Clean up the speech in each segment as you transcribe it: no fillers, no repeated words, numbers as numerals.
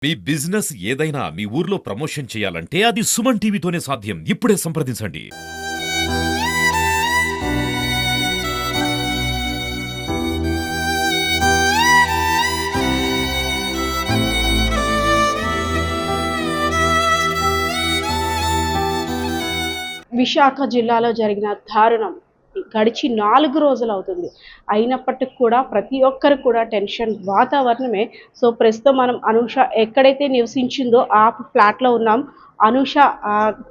మీ business ఏదైనా మీ ఊర్లో promotion చేయాలంటే అది సుమన్ టీవీతోనే సాధ్యం. ఇప్పుడే సంప్రదించండి. విశాఖ జిల్లాలో జరిగిన దారుణం గడిచి 4 రోజులు అవుతుంది. అయినప్పటికి కూడా ప్రతి ఒక్కరు కూడా టెన్షన్ వాతావరణమే. సో ప్రస్తుతం మనం అనూష ఎక్కడైతే నివసించిందో ఆ ఫ్లాట్‌లో ఉన్నాం. అనూష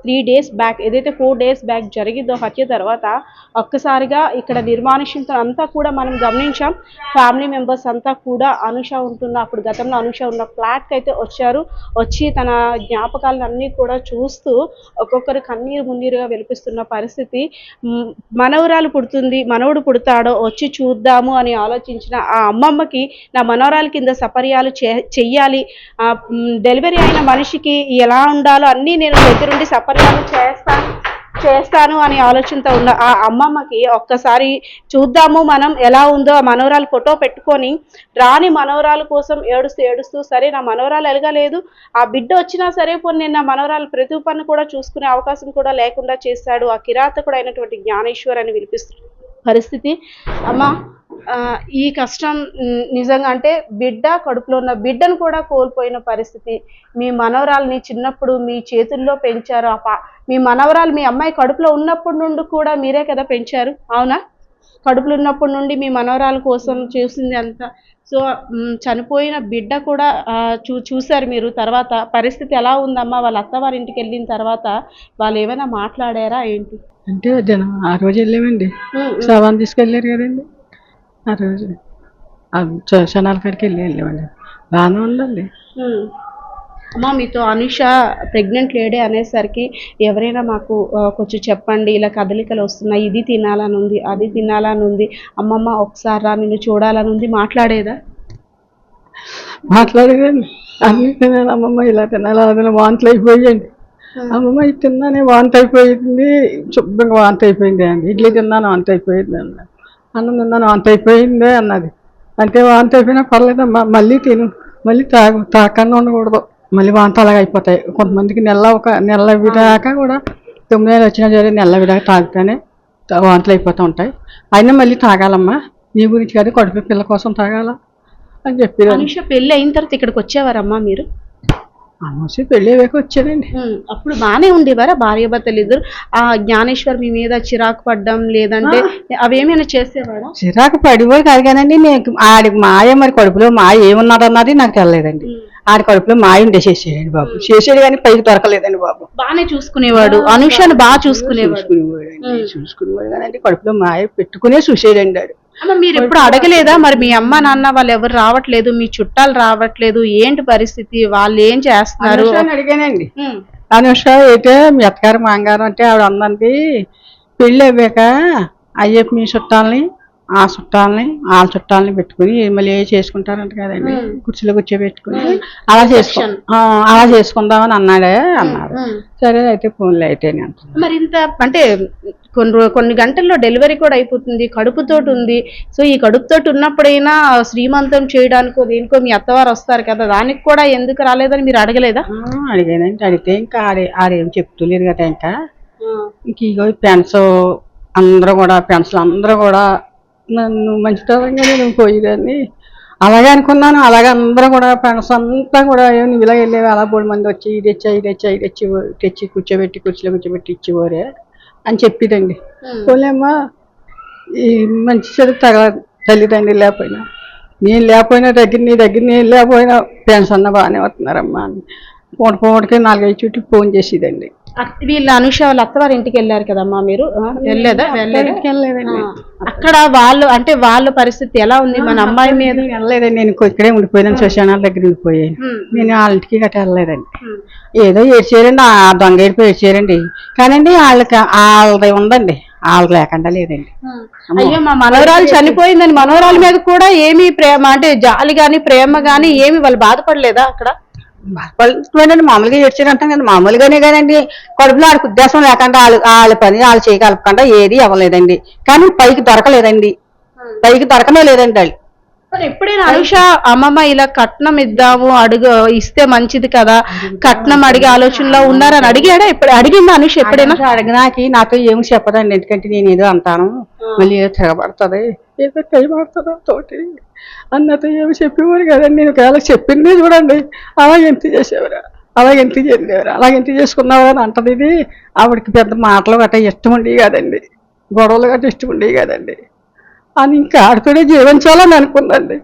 3 డేస్ బ్యాక్ ఏదైతే 4 డేస్ బ్యాక్ జరిగిందో హత్య తర్వాత ఒక్కసారిగా ఇక్కడ నిర్మానుష్యంతో అంతా కూడా మనం గమనించాం. ఫ్యామిలీ మెంబర్స్ అంతా కూడా అనూష ఉంటున్న అప్పుడు గతంలో అనూష ఉన్న ఫ్లాట్‌కి అయితే వచ్చారు. వచ్చి తన జ్ఞాపకాలన్నీ కూడా చూస్తూ ఒక్కొక్కరు కన్నీరు మున్నీరుగా విలపిస్తున్న పరిస్థితి. మనవరాలు పుడుతుంది, మనవడు పుడతాడో వచ్చి చూద్దాము అని ఆలోచించిన ఆ అమ్మమ్మకి నా మనవరాల కింద సపర్యాలు చెయ్యాలి, డెలివరీ అయిన మనిషికి ఎలా ఉండాలో అన్నీ నేను దగ్గరుండి సపర్యాలు చేస్తాను అని ఆలోచనతో ఉన్న ఆ అమ్మమ్మకి ఒక్కసారి చూద్దాము మనం ఎలా ఉందో ఆ మనవరాలు ఫోటో పెట్టుకొని రాని మనవరాలు కోసం ఏడుస్తూ సరే నా మనవరాలు ఎలగలేదు, ఆ బిడ్డ వచ్చినా సరే పోనీ నేను నా మనవరాలు ప్రతిపన్ను కూడా చూసుకునే అవకాశం కూడా లేకుండా చేశాడు ఆ కిరాతకుడు అయినటువంటి జ్ఞానేశ్వర్ అని వినిపిస్తుంది పరిస్థితి. అమ్మ ఈ కష్టం నిజంగా అంటే బిడ్డ కడుపులో ఉన్న బిడ్డను కూడా కోల్పోయిన పరిస్థితి. మీ మనవరాల్ని చిన్నప్పుడు మీ చేతుల్లో పెంచారు. మీ మనవరాలు మీ అమ్మాయి కడుపులో ఉన్నప్పటి నుండి కూడా మీరే కదా పెంచారు, అవునా? కడుపులో ఉన్నప్పటి నుండి మీ మనవరాల కోసం చూసింది అంతా. సో చనిపోయిన బిడ్డ కూడా చూశారు మీరు. తర్వాత పరిస్థితి ఎలా ఉందమ్మా? వాళ్ళ అత్తవారి ఇంటికి వెళ్ళిన తర్వాత వాళ్ళు ఏమైనా మాట్లాడారా ఏంటి? అంటే ఆ రోజు వెళ్ళామండి, శవాన్ని తీసుకెళ్ళారు కదండి. ఆ రోజు క్షణాల కాడికి వెళ్ళామండి. బాగానే ఉందండి. అమ్మా మీతో అనూష ప్రెగ్నెంట్ లేడీ అనేసరికి ఎవరైనా మాకు కొంచెం చెప్పండి, ఇలా కదలికలు వస్తున్నాయి, ఇది తినాలని ఉంది, అది తినాలని ఉంది, అమ్మమ్మ ఒకసారి రా నిన్ను చూడాలని ఉంది, మాట్లాడేదా? మాట్లాడేదండి. అన్నీ తినాలి అమ్మమ్మ, ఇలా తినాలి, అది వాంతులు అయిపోయాయండి. అమ్మమ్మ ఇది తిన్నానే వాంతి అయిపోయింది, శుభ్రంగా వాంతి అయిపోయింది అండి. ఇడ్లీ తిన్నాను వాంతి అయిపోయింది అన్నది, అన్నం తిన్నాను వాంతి అయిపోయిందే అన్నది. అంటే వాంతి అయిపోయినా పర్లేదమ్మా, మళ్ళీ తిను, మళ్ళీ తాగకుండా ఉండకూడదు, మళ్ళీ వాంతి అలాగ అయిపోతాయి. కొంతమందికి నెల విడాక కూడా 9 నెలలు వచ్చినా సరే నెల విడాక తాగితేనే వాంతులు అయిపోతూ ఉంటాయి. అయినా మళ్ళీ తాగాలమ్మా, నీ గురించి కానీ కడుపు పిల్ల కోసం తాగాల అని చెప్పి. అనూష పెళ్ళి అయిన తర్వాత ఇక్కడికి వచ్చేవారమ్మా మీరు? అనూష పెళ్ళి అయ్యాక వచ్చానండి. అప్పుడు బాగానే ఉండేవారా భార్యాభర్తలు ఇద్దరు? ఆ జ్ఞానేశ్వర్ మీ మీద చిరాకు పడ్డం లేదంటే అవేమైనా చేసేవారా? చిరాకు పడిపోయి కాదు కానండి, నేను ఆడి మాయ మరి కడుపులో మాయ ఏమున్నదన్నది నాకు తెలియలేదండి. ఆడి కడుపులో మాయ ఉండేసేసాడండి బాబు, చేసాడు కానీ పైకి దొరకలేదండి బాబు. బాగానే చూసుకునేవాడు, అనూషను బాగా చూసుకునేవాడు కానండి, కడుపులో మాయ పెట్టుకునే చూసేయండి ఆడు. మీరు ఎప్పుడు అడగలేదా మరి మీ అమ్మ నాన్న వాళ్ళు ఎవరు రావట్లేదు, మీ చుట్టాలు రావట్లేదు, ఏంటి పరిస్థితి, వాళ్ళు ఏం చేస్తున్నారు అడిగానండి. అనూష అయితే మీ అత్తగారు మాంగారు అంటే ఆవిడ అందండి, పెళ్ళి అవ్వాక అయ్యప్ప మీ చుట్టాలని ఆ చుట్టాలని వాళ్ళ చుట్టాలని పెట్టుకుని మళ్ళీ ఏ చేసుకుంటారంట కదండి, కుర్చీలో కూర్చోబెట్టుకుని అలా చేసుకుందామని అన్నారు. సరే అయితే ఫోన్లో అయితే మరి ఇంత అంటే కొన్ని గంటల్లో డెలివరీ కూడా అయిపోతుంది, కడుపుతోటి ఉంది. సో ఈ కడుపుతోటి ఉన్నప్పుడైనా శ్రీమంతం చేయడానికో దేనికో మీ అత్తవారు వస్తారు కదా, దానికి కూడా ఎందుకు రాలేదని మీరు అడగలేదా? అడిగానండి. అడిగితే ఇంకా ఆడేం చెప్తలేదు కదా. ఇంకా ఇగో ఫ్రెండ్స్ అందరూ కూడా నన్ను మంచితనంగా నేను పోయేదాన్ని అలాగే అనుకున్నాను. అలాగే అందరూ కూడా ఫ్రెండ్స్ అంతా కూడా నువ్వు ఇలా వెళ్ళేవి, అలా 3 మంది వచ్చి ఇది తెచ్చి కుర్చీలో కూర్చోబెట్టి ఇచ్చేవారే అని చెప్పిదండి. పోలేమ్మా ఈ మంచి చెడు తల్లిదండ్రులు లేకపోయినా నేను లేకపోయినా నీ దగ్గర నేను లేకపోయినా ఫ్రెండ్స్ అన్న బాగానే వస్తున్నారమ్మా అని పూటకి 4-5 చుట్టూ ఫోన్ చేసేదండి. వీళ్ళ అనూష వాళ్ళ అత్తవారి ఇంటికి వెళ్ళారు కదమ్మా మీరు, వెళ్ళలేదా? వెళ్ళలేదండి. అక్కడ వాళ్ళు అంటే వాళ్ళ పరిస్థితి ఎలా ఉంది? మన అమ్మాయి మీద వెళ్ళలేదండి, నేను ఇక్కడే ఉండిపోయాను, శ్మశానాల దగ్గర ఉండిపోయాను. నేను వాళ్ళ ఇంటికి గట్రా వెళ్ళలేదండి. ఏదో ఏడ్చేయారండి, ఆ దొంగ ఏడిపోయి ఏడ్చేయారండి. కానండి వాళ్ళది ఉందండి, వాళ్ళకి లేకుండా లేదండి. అయ్యో మా మనవరాలు చనిపోయిందని మనవరాల మీద కూడా ఏమీ ప్రేమ అంటే జాలి గాని ప్రేమ గాని ఏమి వాళ్ళు బాధపడలేదా అక్కడ? బాధపడుతుందండి, మామూలుగా ఏడ్చారంటాం కదా, మామూలుగానే కానండి. కడుపులో ఆడికి ఉద్దేశం లేకుండా వాళ్ళ పని వాళ్ళు చేయగలపకుండా ఏది అవ్వలేదండి. కానీ పైకి దొరకలేదండి, పైకి దొరకనే లేదండి. వాళ్ళు మరి ఎప్పుడైనా అనుష అమ్మమ్మ ఇలా కట్నం ఇద్దాము ఇస్తే మంచిది కదా, కట్నం అడిగే ఆలోచనలో ఉన్నారని అడిగాడా? ఇప్పుడు అడిగిందా అనుష ఎప్పుడైనా? అడిగినాకి నాతో ఏమి చెప్పదండి, ఎందుకంటే నేను ఏదో అంటాను మళ్ళీ ఏదో తిరగబడుతుంది, ఏదో కైపడుతుందో తోటి అన్నతో ఏమి చెప్పేవారు కదండి. నేను ఒకవేళ చెప్పింది చూడండి, అలాగే ఎంత చేసేవారు, అలాగే ఎంత చేసేవారు, అలాగే ఎంత చేసుకున్నావు అని అంటది. ఇది ఆవిడకి పెద్ద మాటలు గట్రా ఇష్టం ఉండేవి కదండి, గొడవలు గట్రా ఇష్టం ఉండేవి కదండి. అని ఇంకా ఆడితోనే జీవించాలని అనుకుందండి,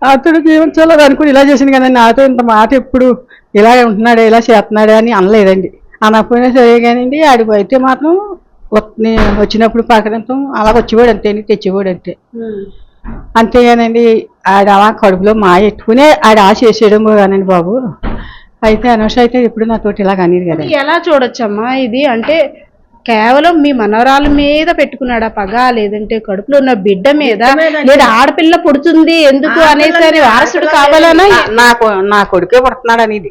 ఆడితోనే జీవించాలని అనుకుని ఇలా చేసింది కదండి. నాతో ఇంత మాట ఎప్పుడు ఇలా ఉంటున్నాడే ఇలా చేస్తున్నాడే అని అనలేదండి. అనకపోయినా సరే కానండి, ఆడికి అయితే మాత్రం వచ్చినప్పుడు పలకరించడం అలా వచ్చేవాడు అంతేండి, తెచ్చేవాడు అంతే. అంతేగానండి ఆడ అలా కడుపులో మాయ ఎట్టుకునే ఆడ చేసేయడం కానండి బాబు. అయితే అనవసరం అయితే ఎప్పుడు నాతోటి ఇలా అనేది కదా. ఎలా చూడొచ్చమ్మా ఇది? అంటే కేవలం మీ మనవరాల మీద పెట్టుకున్నాడా పగ, లేదంటే కడుపులో ఉన్న బిడ్డ మీద, లేదా ఆడపిల్ల పుడుతుంది ఎందుకు అనేసి వారసుడు కావాలన్నా? నా కొడుకే పుడుతున్నాడు అనేది.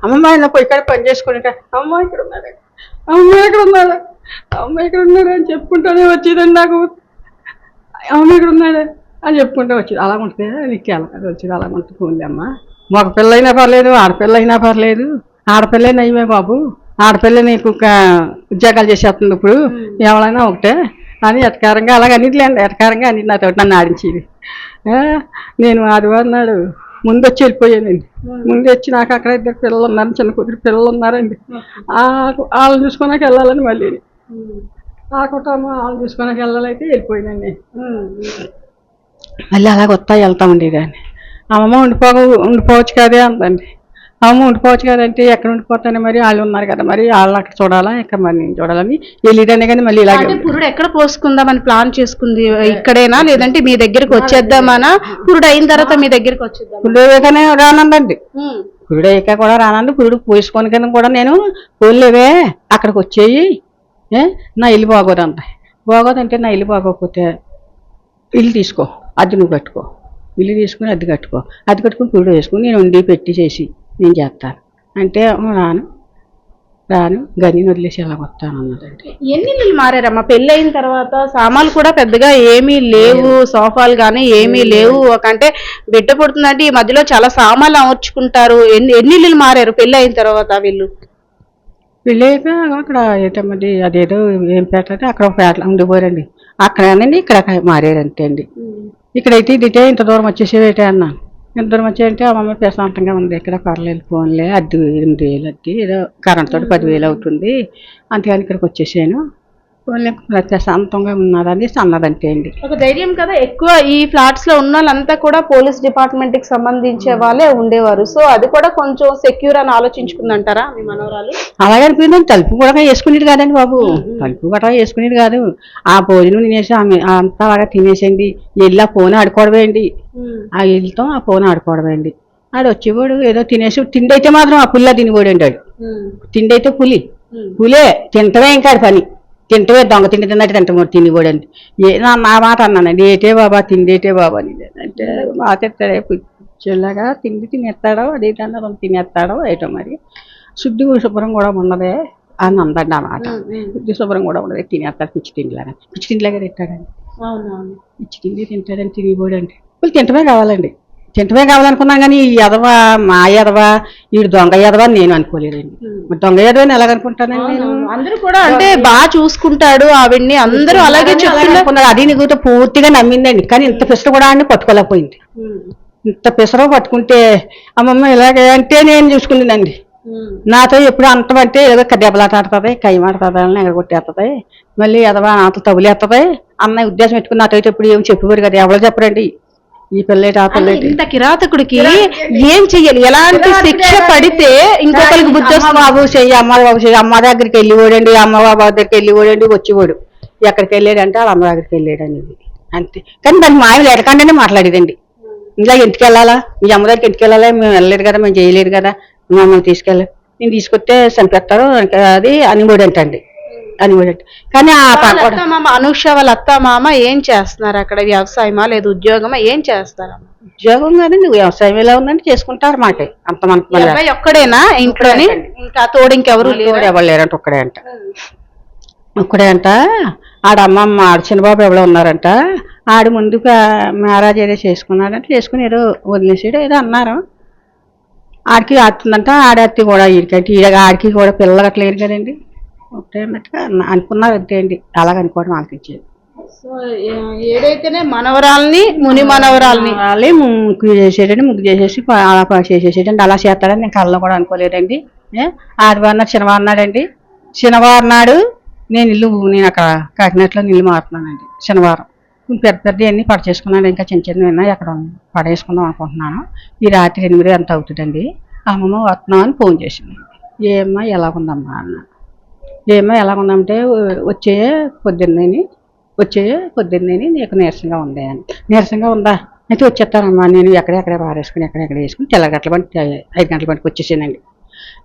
అమ్మమ్మ ఇలా పోయి ఇక్కడ పని చేసుకుంటా, అమ్మ ఇక్కడ ఉన్నాడు, అమ్మ ఇక్కడ ఉన్నాడు, అమ్మ ఇక్కడ ఉన్నాడు అని చెప్పుకుంటానే వచ్చేదండి నాకు. అమ్మ ఇక్కడ ఉన్నాడు అని చెప్పుకుంటూ వచ్చేది. అలా ఉంటే నీకు ఎలా వచ్చేది, అలా ఉంటుంది. పోండి అమ్మ, మగ పిల్ల అయినా పర్లేదు, ఆడపిల్ల అయినా పర్లేదు, ఆడపిల్ల నయ్యమే బాబు, ఆడపిల్ల నీకు ఉద్యోగాలు చేసేస్తుంది ఇప్పుడు, ఎవరైనా ఒకటే అని ఎటకారంగా అలాగ అన్నిట్లేండి, ఎటకారంగా అన్ని నాతో నన్ను ఆడించేది. నేను ఆదివారం నాడు ముందు వచ్చి వెళ్ళిపోయానండి. ముందు వచ్చి నాకు అక్కడ 2 పిల్లలు ఉన్నారు, చిన్న కూతురు పిల్లలు ఉన్నారండి. వాళ్ళని చూసుకున్నాక వెళ్ళాలని మళ్ళీ ఆ కుటుంబం వాళ్ళని చూసుకున్నాక వెళ్ళాలైతే వెళ్ళిపోయినండి. మళ్ళీ అలాగ వస్తా వెళ్తా ఉండేదాన్ని. అమ్మమ్మ ఉండిపోవచ్చు కదే అందండి. అమ్మ ఉండిపోవచ్చు కదంటే ఎక్కడ ఉండిపోతానే, మరి వాళ్ళు ఉన్నారు కదా, మరి వాళ్ళని అక్కడ చూడాలా, ఇక్కడ మరి నేను చూడాలని వెళ్ళేదాన్ని. కానీ మళ్ళీ ఇలాగే పురుడు ఎక్కడ పోసుకుందామని ప్లాన్ చేసుకుంది, ఇక్కడేనా లేదంటే మీ దగ్గరికి వచ్చేద్దామనా? పురుడు అయిన తర్వాత మీ దగ్గరికి వచ్చేద్దాం? పురుడు అయ్యాకనే రానందండి, పురుడు అయ్యాక కూడా రానండి. పురుడు పోసుకొని కింద కూడా నేను పోలేవే అక్కడికి వచ్చేయి, నా ఇల్లు బాగోదంట. బాగోదంటే నా ఇల్లు బాగోకపోతే ఇల్లు తీసుకో, అది నువ్వు కట్టుకో, ఇల్లు తీసుకుని అద్దె కట్టుకో, అద్దె కట్టుకుని పురుడు వేసుకుని నేను వండి పెట్టి చేసి నేను చేస్తాను అంటే రాను గని వదిలేసి ఎలా వస్తాను అన్నదండి. ఎన్ని ఇల్లు మారారమ్మా పెళ్ళి అయిన తర్వాత? సామాన్లు కూడా పెద్దగా ఏమీ లేవు, సోఫాలు కానీ ఏమీ లేవు. అంటే బిడ్డ పుడుతుందంటే ఈ మధ్యలో చాలా సామాన్లు అమర్చుకుంటారు. ఎన్ని ఇల్లు మారారు పెళ్ళి అయిన తర్వాత వీళ్ళు? పెళ్ళాక అక్కడ ఏటమ్మది అదేదో ఏం పేట అక్కడ ఒక పేటలో ఉండిపోరండి, అక్కడేనండి ఇక్కడ మారారు అంతే అండి. ఇక్కడైతే ఇదిటే ఇంత దూరం వచ్చేసేవేటే అన్నాను. ఇంత దూరం వచ్చాయంటే అమ్మమ్మ ప్రశాంతంగా ఉంది, ఇక్కడ పర్లేదు ఫోన్లే, అద్దె 8,000 అద్దె, ఏదో కరెంట్ తోటి 10,000 అవుతుంది, అంతేగాని ఇక్కడికి వచ్చేసాను, ఫోన్లే ప్రశాంతంగా ఉన్నదని అన్నదంతే అండి. ఒక ధైర్యం కదా. ఎక్కువ ఈ ఫ్లాట్స్ లో ఉన్న వాళ్ళంతా కూడా పోలీస్ డిపార్ట్మెంట్ కి సంబంధించే వాళ్ళే ఉండేవారు, సో అది కూడా కొంచెం సెక్యూర్ అని ఆలోచించుకుందంటారా మీ మనవరాలు? అలాగే అనిపోయిందండి. తలుపు కూడా వేసుకునేది కాదండి బాబు, తలుపు కూడా వేసుకునేది కాదు. ఆ భోజనం తినేసి అంతా అలాగా తినేసేయండి, వెళ్ళి ఆ ఫోన్ ఆడుకోవడమేండి, ఆ ఇల్లుతో ఆ ఫోన్ ఆడుకోవడమేండి. ఆడు వచ్చేవాడు ఏదో తినేసి, తిండి అయితే మాత్రం ఆ పుల్ల తినిపోడండి. ఆడు తిండి అయితే పులే తింటమే, ఇంకా పని తింటమే, దొంగ తిండి తిన్నట్టు తింటాము తినిపోడండి. నా మాట అన్నానండి, ఏటే బాబా తిండేటే బాబా అని అంటే బాగా తింటాడే పిచ్చిలాగా తిండి తినేస్తాడో అదేటన్నా తినేస్తాడో ఏటో మరి. శుద్ధి శుభ్రం కూడా ఉన్నదే అని అందండి ఆ మాట. శుద్ధి శుభ్రం కూడా ఉన్నదే, తినేస్తాడు పిచ్చి తిండిలాగా, పిచ్చి తిండిలాగా తింటాడండి, పిచ్చి తిండి తింటాడని తినిపోడండి. వాళ్ళు తింటమే కావాలండి, తింటమే కావాలనుకున్నాం కానీ ఈ ఎదవా మా ఎదవా వీడు దొంగ ఎదవా నేను అనుకోలేదండి. దొంగ ఎదవని ఎలాగనుకుంటానండి నేను? అందరూ కూడా అంటే బాగా చూసుకుంటాడు ఆవిడ్ని, అందరూ అలాగే చెప్తున్నారు. అది నీకు పూర్తిగా నమ్మిందండి, కానీ ఇంత పిసరు కూడా ఆడిని పట్టుకోలేకపోయింది. ఇంత పిసరు పట్టుకుంటే అమ్మమ్మ ఇలాగే అంటే నేను చూసుకుందండి. నాతో ఎప్పుడు అంటమంటే ఏదో దెబ్బలాట ఆడుతుంది, కైమాడుతుంది, ఎగరగొట్టేస్తుంది, మళ్ళీ ఎదవా నాతో తగులేస్తుంది అన్న ఉద్దేశం పెట్టుకుని నాతో ఎప్పుడు ఏం చెప్పేవారు కదా, ఎవరో చెప్పరండి. ఈ పిల్లేటి ఆ పిల్లేటి ఇంత కిరాతకుడికి ఏం చెయ్యాలి, ఎలాంటి శిక్ష పడితే ఇంకొకరికి బుద్ధి వస్తుంది? బాబు చెయ్యి, అమ్మ బాబు చెయ్యి, అమ్మ దగ్గరికి వెళ్ళిపోడండి, అమ్మ బాబు దగ్గరికి వెళ్ళిపోడండి, వచ్చేవాడు ఎక్కడికి వెళ్ళాడంటే వాళ్ళ అమ్మ దగ్గరికి వెళ్ళాడు అనేది అంతే. కానీ దానికి మాయలు ఎడకండానే మాట్లాడేదండి, ఇలా ఎందుకు వెళ్ళాలా, మీ అమ్మ దగ్గరికి ఎందుకు వెళ్ళాలా, మేము వెళ్ళలేదు కదా, మేము చేయలేదు కదా, మమ్మల్ని తీసుకెళ్ళి నేను తీసుకొస్తే చనిపెడతారు అది అనివాడు అంటండి, అనివాడు. కానీ ఆ అనూష వాళ్ళ అత్త మామ ఏం చేస్తున్నారు అక్కడ? వ్యవసాయమా లేదా ఉద్యోగమా, ఏం చేస్తారా? ఉద్యోగం కాదండి, వ్యవసాయం ఎలా ఉందంటే చేసుకుంటారు మాట. అంత మనకి ఒక్కడేనా ఇంట్లోని, ఇంకా తోడు ఇంకెవరు ఎవరు లేరంట, ఒక్కడే అంట, ఒక్కడే అంట. ఆడమ్మమ్మ ఆడ చిన్నబాబు ఎవరో ఉన్నారంట, ఆడు ముందుగా మ్యారేజ్ ఏదో చేసుకున్నాడంటే చేసుకుని ఏదో వదిలేసాడు ఏదో అన్నారు. ఆడికి ఆడుతుందంట, ఆడత్తి కూడా ఈడికంటే ఆడికి కూడా పిల్లలు గట్ల లేరు కదండి. ఒకటే అన్నట్టుగా అనుకున్నారు అంతే అండి, అలాగనుకోవడం ఆలకించేది. సో ఏదైతేనే మనవరాల్ని ముని మనవరాల్ని వాళ్ళే ముగ్గు చేసేటండి, ముగ్గు చేసేసి అలా చేసేసేటండి. అలా చేస్తాడని నేను కళ్ళలో కూడా అనుకోలేదండి. ఆదివారం నాడు శనివారం నాడండి, శనివారం నాడు నేను అక్కడ కాకినాడలో ఇల్లు మారుతున్నానండి. శనివారం పెద్ద పెద్ద అన్నీ పడచేసుకున్నాను, ఇంకా చిన్న చిన్న ఎక్కడ పడేసుకుందాం అనుకుంటున్నాను. ఈ రాత్రి 8 అంత అవుతుందండి. అమ్మమ్మ వస్తున్నాం అని ఫోన్ చేసింది. ఏమ్మా ఎలాగుందమ్మా అన్న. ఏమ్మా ఎలాగుందంటే వచ్చే పొద్దున్నేని నీకు నీరసంగా ఉంది అని. నీరసంగా ఉందా అయితే వచ్చేస్తానమ్మా, నేను ఎక్కడెక్కడ పారేసుకుని ఎక్కడెక్కడ వేసుకుని తెల్లగట్ల బండి 5 గంటల బండికి వచ్చేసానండి.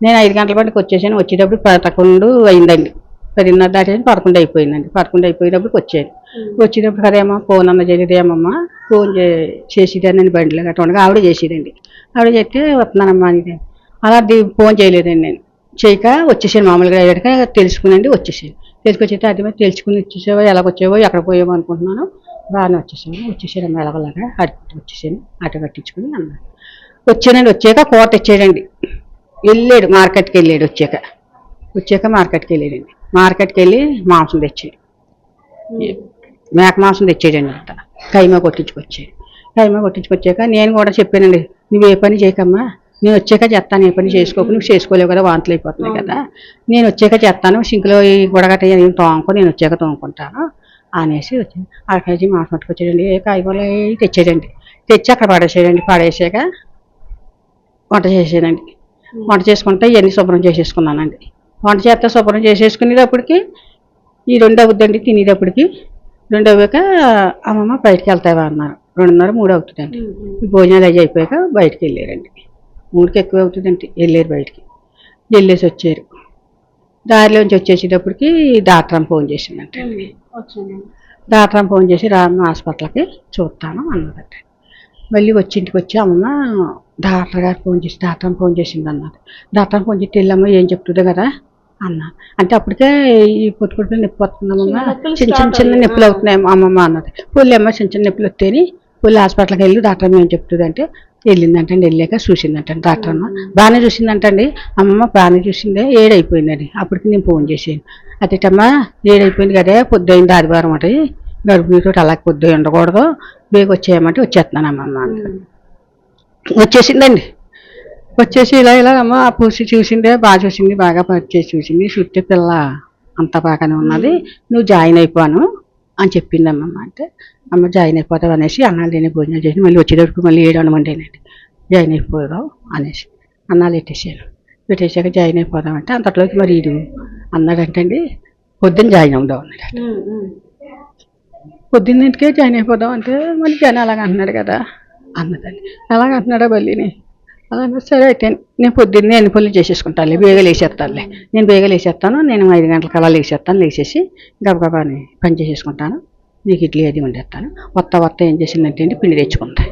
నేను 5 గంటల బండికి వచ్చేసాను. వచ్చేటప్పుడు 11 అయిందండి, 10:30 దాటి 11 అయిపోయిందండి. 11 అయిపోయేటప్పటికి వచ్చాను. వచ్చేటప్పుడు కదేమో ఫోన్ అన్న చేయదేమమ్మా, ఫోన్ చేసేదాన్ని బండిలో గట్ట ఉండగా ఆవిడ చేసేదండి. ఆవిడ చెప్తే వస్తున్నానమ్మా అని. అలా ఫోన్ చేయలేదండి, నేను చేయక వచ్చేసాను. మామూలుగా అయ్యాక తెలుసుకునండి వచ్చేసాను. తీసుకొచ్చేస్తే అది మీద తెలుసుకుని వచ్చేసావో ఎలాగొచ్చావో ఎక్కడ పోయావో అనుకుంటున్నాను. బాగానే వచ్చేసాను ఎలాగోలాగా అటు వచ్చేసాను. ఆటో కట్టించుకుని అన్నాను. వచ్చానండి. వచ్చాక కూర తెచ్చాడండి, వెళ్ళాడు మార్కెట్కి వెళ్ళాడు. వచ్చాక మార్కెట్కి వెళ్ళాడండి. మార్కెట్కి వెళ్ళి మాంసం తెచ్చాడు, మేక మాంసం తెచ్చాడండి. అంత కైమా కొట్టించుకొచ్చాక నేను కూడా చెప్పానండి, నువ్వు ఏ పని చేయకమ్మా, నేను వచ్చాక చేస్తాను, ఏ పని చేసుకోకు, నువ్వు చేసుకోలేవు కదా, వాంతులు అయిపోతున్నాయి కదా, నేను వచ్చాక చేస్తాను, సింకులో ఈ గుడగట్ట తోముకో, నేను వచ్చాక తోముకుంటాను అనేసి వచ్చాను. 1/2 కేజీ మాంసం పట్టుకొచ్చాడండి. కాయగూరలు తెచ్చాడండి. తెచ్చి అక్కడ పడేసాక వంట చేసానండి. వంట చేసుకుంటే ఇవన్నీ శుభ్రం చేసేసుకున్నానండి. వంట చేస్తే శుభ్రం చేసేసుకునేటప్పటికి ఈ 2 అవుద్దండి. తినేటప్పటికి 2 అవ్వాక అమ్మమ్మ బయటికి వెళ్తావా అన్నారు. 2:30, 3 అవుతుందండి. ఈ భోజనాలు అవి అయిపోయాక బయటికి వెళ్ళారండి. 3కి ఎక్కువ అవుతుందండి. వెళ్ళారు బయటికి, వెళ్ళేసి వచ్చారు. దారిలోంచి వచ్చేసేటప్పటికి డాక్టర్ ఫోన్ చేసిందంటే, డాక్టర్ ఫోన్ చేసి రామ్మ హాస్పిటల్కి చూస్తాను అన్నదంట. మళ్ళీ ఇంటికి వచ్చి అమ్మ డాక్టర్ గారు ఫోన్ చేసింది అన్నారు. డాక్టర్ ఫోన్ చేసి వెళ్ళమ్మ ఏం చెప్తుందో కదా అన్నా. అంటే అప్పటికే ఈ పొట్టు నొప్పి వస్తుందమ్మా, చిన్న నొప్పులు అవుతున్నాయి అమ్మమ్మ అన్నది. పుల్లమ్మ చిన్న నొప్పులు వస్తేని పుల్లి హాస్పిటల్కి వెళ్ళి డాక్టర్ అమ్మ ఏం చెప్తుంది అంటే వెళ్ళిందంటండి. వెళ్ళాక చూసిందంటండి డాక్టర్ అమ్మ. బాగానే చూసిందంటండి. అమ్మమ్మ బాగానే చూసిందే, 7 అయిపోయిందండి. అప్పటికి నేను ఫోన్ చేసాను. అదేటమ్మా 7 అయిపోయింది కదా, పొద్దుయింది ఆదివారం ఒకటి, గర్భిణీతో అలా పొద్దు ఉండకూడదు, బేగ వచ్చేయమంటే వచ్చేస్తున్నాను అమ్మమ్మ. వచ్చేసిందండి. వచ్చేసి ఇలా అమ్మ ఆ పూసి చూసిందే, బాగా చూసింది, బాగా పరిచేసి చూసింది. చూస్తే పిల్ల అంతా బాగానే ఉన్నది, నువ్వు జాయిన్ అయిపోను అని చెప్పింది అమ్మమ్మ. అంటే అమ్మ జాయిన్ అయిపోతావు అనేసి అన్నాలు లేని భోజనాలు చేసి మళ్ళీ వచ్చేటప్పుడు మళ్ళీ 7 అనమంటేనండి జాయిన్ అయిపోదాం అనేసి అన్నాలు పెట్టేసాక జాయిన్ అయిపోదామంటే అంతట్లోకి మరి ఇది అన్నాడంటండి, పొద్దున్న జాయిన్ అవుదాం అన్నాడు. పొద్దున్నింటికే జాయిన్ అయిపోదాం అంటే మళ్ళీ జాయిన్ అలాగ అంటున్నాడు కదా అన్నదండి. అలాగ అంటున్నాడా మళ్ళీని. అలాగే సరే అయితే నేను పొద్దున్నే ఎన్ని పనులు చేసేసుకుంటానులే, బేగా లేచేస్తానులే, నేను బేగా లేచేస్తాను, నేను 5 గంటలకు అలా లేచేసి గబగబా పని చేసేసుకుంటాను, నీకు ఇడ్లీ అది వండేస్తాను. వత్త ఏం చేసిందంటే పిండి తెచ్చుకుంటా.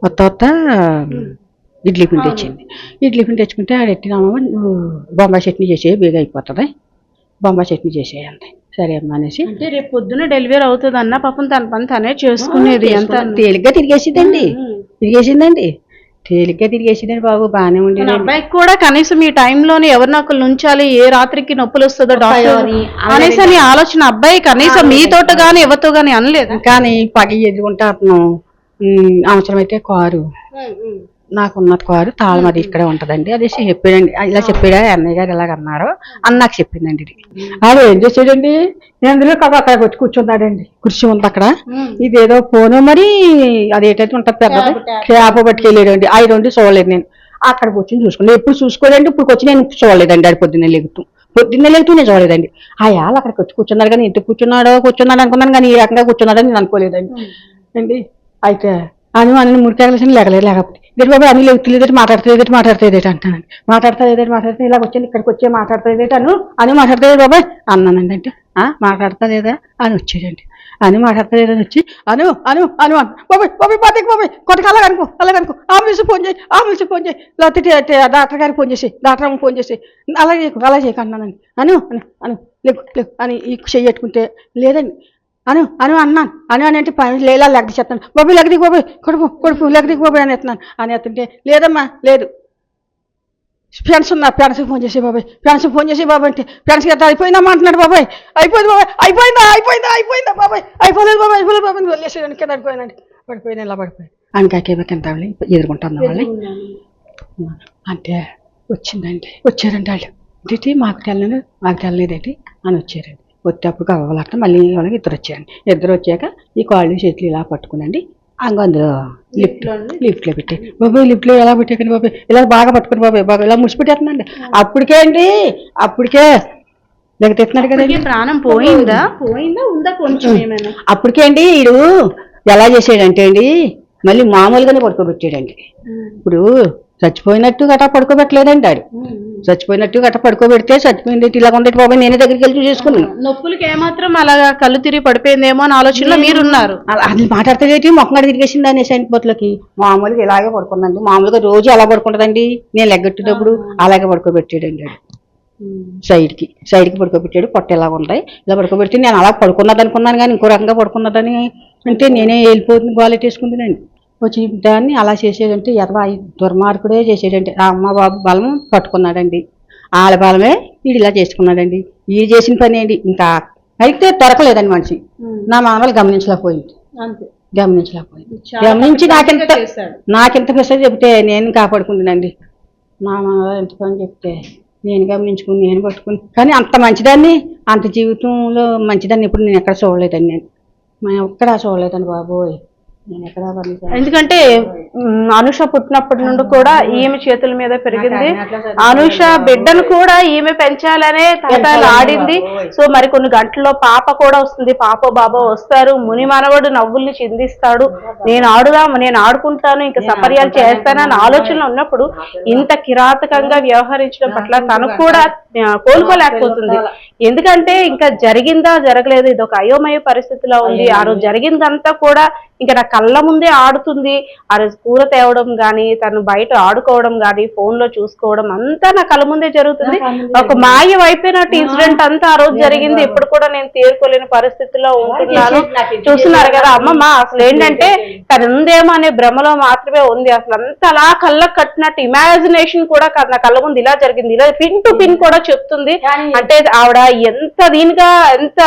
వత్త ఇడ్లీ పిండి తెచ్చింది. ఇడ్లీ పిండి తెచ్చుకుంటే ఆడెట్టినామో నువ్వు బొంబాయి చట్నీ చేసేవి బేగా అయిపోతుంది, బొంబాయి చట్నీ చేసేయండి. సరే అమ్మా అనేసి. అంటే రేపు పొద్దున్న డెలివరీ అవుతుంది అన్న పాపం తన పని తనే చేసుకునేది. ఎంత తేలిగ్గా తిరిగేసిందండి బాబు, బాగానే ఉండేది. అబ్బాయికి కూడా కనీసం ఈ టైంలోనే ఎవరినో ఒకరు ఉంచాలి, ఏ రాత్రికి నొప్పులు వస్తుందో డాక్టర్ అనేసి అని ఆలోచన అబ్బాయి కనీసం మీతోట గానీ ఎవరితో గానీ అనలేదు. కానీ పగి ఎదుగుంటే అతను అవసరమైతే కారు, నాకున్నది కారు తాళం అది ఇక్కడే ఉంటదండి, అది చెప్పాడండి. ఇలా చెప్పాడా అన్నయ్య గారు ఇలాగ అన్నారు అని నాకు చెప్పిందండి. ఇది ఆడు ఏం చేసాడండి, అందులో అక్కడ వచ్చి కూర్చున్నాడండి, కుర్చీ ఉంది అక్కడ. ఇదేదో ఫోను మరి అదేటైతే ఉంటుంది పెద్దది, క్యాప్ పట్టుకెళ్ళాడండి. అవి 2 చూడలేదు నేను. అక్కడ కూర్చొని చూసుకున్నాను. ఎప్పుడు చూసుకోలేదండి, ఇప్పుడు వచ్చి నేను చూడలేదండి. అది పొద్దున్నే లేగుతూ నేను చూడలేదండి. వాళ్ళు అక్కడికి వచ్చి కూర్చున్నారు, కానీ ఎందుకు కూర్చున్నాడు అనుకున్నాను, కానీ ఈ రకంగా కూర్చున్నాడని నేను అనుకోలేదండి అండి. అయితే అని 3 కేకలేసిన లేకపోతే ఇదే బాబు అని లేవుతులేదేటి, మాట్లాడుతుంది అంటానండి. మాట్లాడుతుంది ఇలా వచ్చాను, ఇక్కడికి వచ్చే మాట్లాడుతుంది అని మాట్లాడుతుంది బాబాయ్ అన్నానండి. అంటే మాట్లాడతలేదా అని వచ్చాడండి. అని మాట్లాడతలేదని వచ్చి అను బాబాయ్ కొత్తగా అలాగనుకో ఆంబులెన్స్ ఫోన్ చేయి లేకపోతే డాక్టర్ గారికి ఫోన్ చేసి డాక్టర్ అమ్మ ఫోన్ చేసి అలా చేయకు అన్నానండి. అను లేకు అని ఈ చెయ్యట్టుకుంటే లేదండి. అను అను అన్నాను అని అంటే పని లేలా లెక్క చెప్తాను బాబు లెక్కదికి బాబాయ్ కొడుపు లెక్కదికి బాబాయ్ అని ఎత్తున్నాను అని ఎత్తుంటే లేదమ్మా లేదు ఫ్రెండ్స్ ఉన్నా ఫ్రెండ్స్కి ఫోన్ చేసి బాబాయ్ ఫ్రెండ్స్కి ఫోన్ చేసి బాబాయ్ అంటే ఫ్రెండ్స్కి ఎట్లా అయిపోయిందమ్మా అంటున్నాడు బాబాయ్ అయిపోయింది బాబాయ్ అయిపోయిందా బాబాయ్ అయిపోలేదు బాబాయ్ వదిలేసాడు కింద పడిపోయినా ఇలా పడిపోయాను అనకాకే కింద ఎదుర్కొంటున్నాం వాళ్ళు అంటే వచ్చారండి వాళ్ళు ఏంటి మాకు తెల్లనేదేంటి అని వచ్చారండి వచ్చేప్పుడు కావాలంటే మళ్ళీ వాళ్ళకి ఇద్దరు వచ్చాక ఈ కాళ్ళు చేతులు ఇలా పట్టుకునండి అందులో లిఫ్ట్లో పెట్టి బాబాయ్ లిఫ్ట్లో ఎలా పెట్టాకండి బాబాయ్ ఇలా బాగా పట్టుకుని బాబాయ్ ఇలా ముడిచిపెట్టేస్తున్నాండి అప్పటికే లేక తెస్తున్నాడు కదండి ప్రాణం పోయిందా ఉందా కొంచెం ఏమైనా అప్పటికే అండి వీడు ఎలా చేసాడంటే అండి మళ్ళీ మామూలుగానే పడుకోబెట్టాడండి ఇప్పుడు చచ్చిపోయినట్టు గట్రా పడుకోబెట్టలేదండి ఆడు చచ్చిపోయినట్టు గట్రా పడుకోబెడితే చచ్చిపోయింది ఇలా ఉండేది బాబాయ్ నేనే దగ్గరికి వెళ్ళి చూసుకున్నాను నొప్పులకి ఏమాత్రం అలాగా కళ్ళు తిరిగి పడిపోయిందేమో అని ఆలోచనలో మీరున్నారు అది మాట్లాడితే మొక్కగా తిరిగేసింది అనేసి పోట్లకి మామూలుగా ఇలాగే పడుకుందండి మామూలుగా రోజు అలా పడుకుంటుందండి నేను లెగ్గెట్టేటప్పుడు అలాగే పడుకోబెట్టాడండి ఆడు సైడ్కి పడుకోబెట్టాడు పొట్ట ఇలా ఉంటాయి ఇలా పడుకోబెడితే నేను అలా పడుకున్నది అనుకున్నాను కానీ ఇంకో రకంగా పడుకున్నదని అంటే నేనే వెళ్ళిపోతుంది గోలెట్టేసుకుంటున్నాను వచ్చి దాన్ని అలా చేసేదంటే దుర్మార్గుడే చేసేదంటే ఆ అమ్మ బాబు బలం పట్టుకున్నాడండి వాళ్ళ బలమే వీడు ఇలా చేసుకున్నాడండి వీడు చేసిన పని ఏంటి ఇంకా అయితే దొరకలేదండి మనిషి నా మామూలు గమనించి నాకెంత మెసేజ్ చెప్తే నేను కాపాడుకుంటున్నాండి నా మామూలు ఎంత పని చెప్తే నేను గమనించుకుని నేను పట్టుకుని కానీ అంత మంచిదాన్ని అంత జీవితంలో మంచిదాన్ని ఇప్పుడు నేను ఎక్కడ చూడలేదండి నేను ఎక్కడా చూడలేదండి బాబోయ్ ఎందుకంటే అనుష పుట్టినప్పటి నుండి కూడా ఈమె చేతుల మీద పెరిగింది అనుష బిడ్డను కూడా ఈమె పెంచాలనే తహతాలు ఆడింది సో మరి కొన్ని గంటల్లో పాప కూడా వస్తుంది పాప బాబా వస్తారు ముని మనవడు నవ్వుల్ని చిందిస్తాడు నేను ఆడుకుంటాను ఇంకా సపర్యాలు చేస్తానని ఆలోచనలో ఉన్నప్పుడు ఇంత కిరాతకంగా వ్యవహరించడం పట్ల తను కూడా కోలుకోలేకపోతుంది ఎందుకంటే ఇంకా జరిగిందా జరగలేదు ఇది ఒక అయోమయ పరిస్థితిలో ఉంది ఆ రోజు జరిగిందంతా కూడా ఇంకా నా కళ్ళ ముందే ఆడుతుంది ఆ రోజు కూర తేవడం గాని తను బయట ఆడుకోవడం గాని ఫోన్ లో చూసుకోవడం అంతా నా కళ్ళ ముందే జరుగుతుంది ఒక మాయం అయిపోయినట్టు ఇన్సిడెంట్ అంతా ఆ రోజు జరిగింది ఇప్పుడు కూడా నేను తేరుకోలేని పరిస్థితిలో ఉంటున్నాను చూస్తున్నారు కదా అమ్మమ్మ అసలు ఏంటంటే తను ఉందేమో అనే భ్రమలో మాత్రమే ఉంది అసలు అంతా అలా కళ్ళకు కట్టినట్టు ఇమాజినేషన్ కూడా నా కళ్ళ ముందు ఇలా జరిగింది ఇలా పిన్ టు పిన్ కూడా చెప్తుంది అంటే ఆవిడ ఎంత దీనిగా ఎంత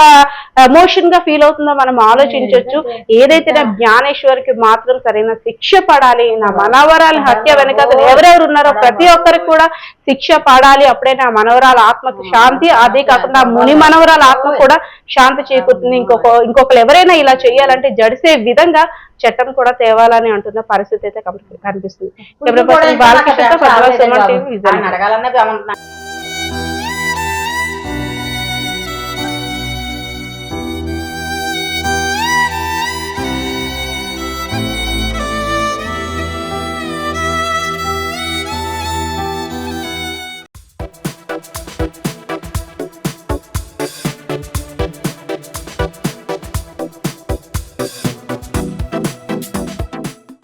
ఎమోషన్ గా ఫీల్ అవుతుందో మనం ఆలోచించవచ్చు ఏదైతే నా జ్ఞానేశ్వరికి మాత్రం సరైన శిక్ష పడాలి నా మనవరాల హత్య వెనక ఎవరెవరు ఉన్నారో ప్రతి ఒక్కరికి కూడా శిక్ష పడాలి అప్పుడే నా మనవరాల ఆత్మకి శాంతి అదే కాకుండా ముని మనవరాల ఆత్మ కూడా శాంతి చేకూరుతుంది ఇంకొకరు ఎవరైనా ఇలా చేయాలంటే జడిసే విధంగా చట్టం కూడా తేవాలని అంటున్న పరిస్థితి అయితే కనిపిస్తుంది. బాలకృష్ణ